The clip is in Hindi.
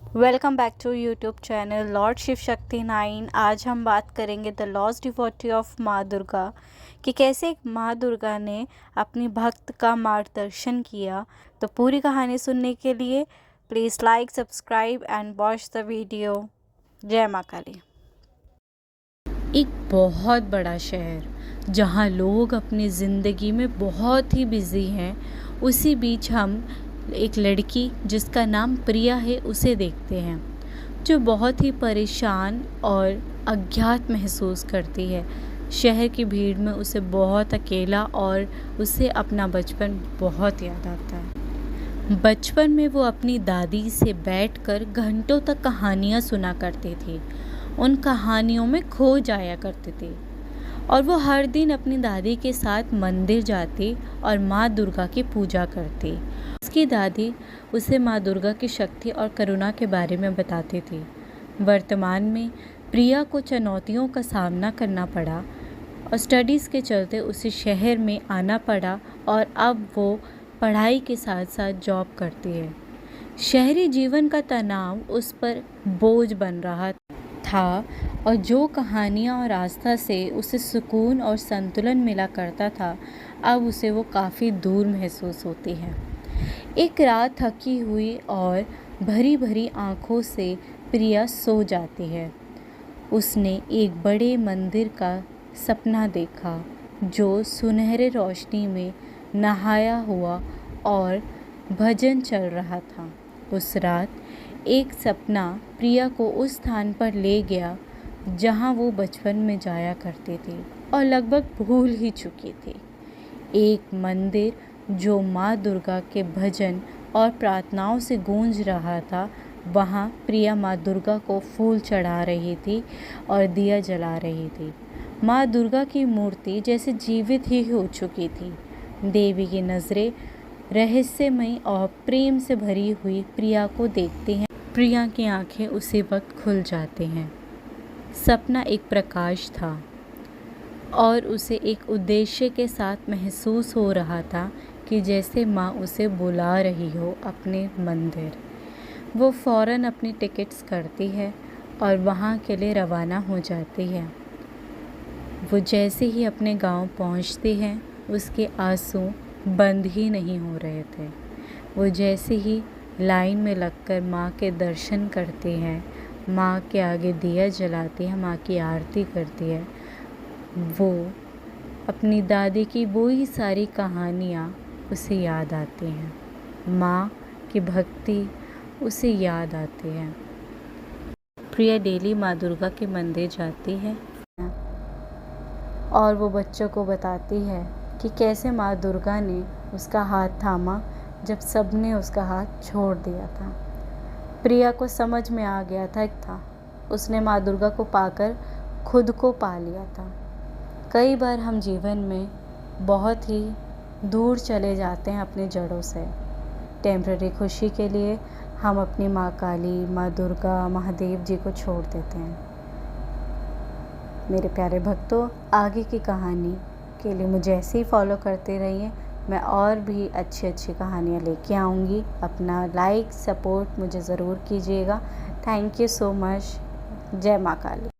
Welcome back to YouTube channel lord Shiv Shakti 9। आज हम बात करेंगे द लॉस्ट डिवोटी ऑफ माँ दुर्गा कि कैसे माँ दुर्गा ने अपनी भक्त का मार्गदर्शन किया। तो पूरी कहानी सुनने के लिए please like, subscribe and watch the video. जय माँ काली। एक बहुत बड़ा शहर जहाँ लोग अपनी ज़िंदगी में बहुत ही बिज़ी हैं, उसी बीच हम एक लड़की जिसका नाम प्रिया है उसे देखते हैं, जो बहुत ही परेशान और अज्ञात महसूस करती है। शहर की भीड़ में उसे बहुत अकेला और उसे अपना बचपन बहुत याद आता है। बचपन में वो अपनी दादी से बैठकर घंटों तक कहानियाँ सुना करती थी, उन कहानियों में खो जाया करती थी और वो हर दिन अपनी दादी के साथ मंदिर जाती और माँ दुर्गा की पूजा करती। उसकी दादी उसे माँ दुर्गा की शक्ति और करुणा के बारे में बताती थी। वर्तमान में प्रिया को चुनौतियों का सामना करना पड़ा और स्टडीज़ के चलते उसे शहर में आना पड़ा और अब वो पढ़ाई के साथ साथ जॉब करती है। शहरी जीवन का तनाव उस पर बोझ बन रहा था और जो कहानियाँ और आस्था से उसे सुकून और संतुलन मिला करता था, अब उसे वो काफ़ी दूर महसूस होती है। एक रात थकी हुई और भरी भरी आँखों से प्रिया सो जाती है। उसने एक बड़े मंदिर का सपना देखा जो सुनहरे रोशनी में नहाया हुआ और भजन चल रहा था। उस रात एक सपना प्रिया को उस स्थान पर ले गया जहाँ वो बचपन में जाया करती थी और लगभग भूल ही चुकी थी। एक मंदिर जो माँ दुर्गा के भजन और प्रार्थनाओं से गूंज रहा था। वहाँ प्रिया माँ दुर्गा को फूल चढ़ा रही थी और दिया जला रही थी। माँ दुर्गा की मूर्ति जैसे जीवित ही हो चुकी थी। देवी की नज़रें रहस्यमयी और प्रेम से भरी हुई प्रिया को देखती हैं। प्रिया की आंखें उसी वक्त खुल जाती हैं। सपना एक प्रकाश था और उसे एक उद्देश्य के साथ महसूस हो रहा था कि जैसे माँ उसे बुला रही हो अपने मंदिर। वो फ़ौरन अपनी टिकट्स करती है और वहाँ के लिए रवाना हो जाती है। वो जैसे ही अपने गांव पहुँचती है, उसके आंसू बंद ही नहीं हो रहे थे। वो जैसे ही लाइन में लगकर माँ के दर्शन करती है, माँ के आगे दिया जलाती है, माँ की आरती करती है, वो अपनी दादी की वही सारी कहानियाँ उसे याद आती हैं। माँ की भक्ति उसे याद आती है। प्रिया डेली माँ दुर्गा के मंदिर जाती है और वो बच्चों को बताती है कि कैसे माँ दुर्गा ने उसका हाथ थामा जब सबने उसका हाथ छोड़ दिया था। प्रिया को समझ में आ गया था उसने माँ दुर्गा को पाकर खुद को पा लिया था। कई बार हम जीवन में बहुत ही दूर चले जाते हैं अपनी जड़ों से। टेम्पररी खुशी के लिए हम अपनी माँ काली, माँ दुर्गा, महादेव जी को छोड़ देते हैं। मेरे प्यारे भक्तों, आगे की कहानी के लिए मुझे ऐसे ही फॉलो करते रहिए। मैं और भी अच्छी अच्छी कहानियाँ लेके आऊँगी। अपना लाइक सपोर्ट मुझे ज़रूर कीजिएगा। Thank you so much. जय माँ काली।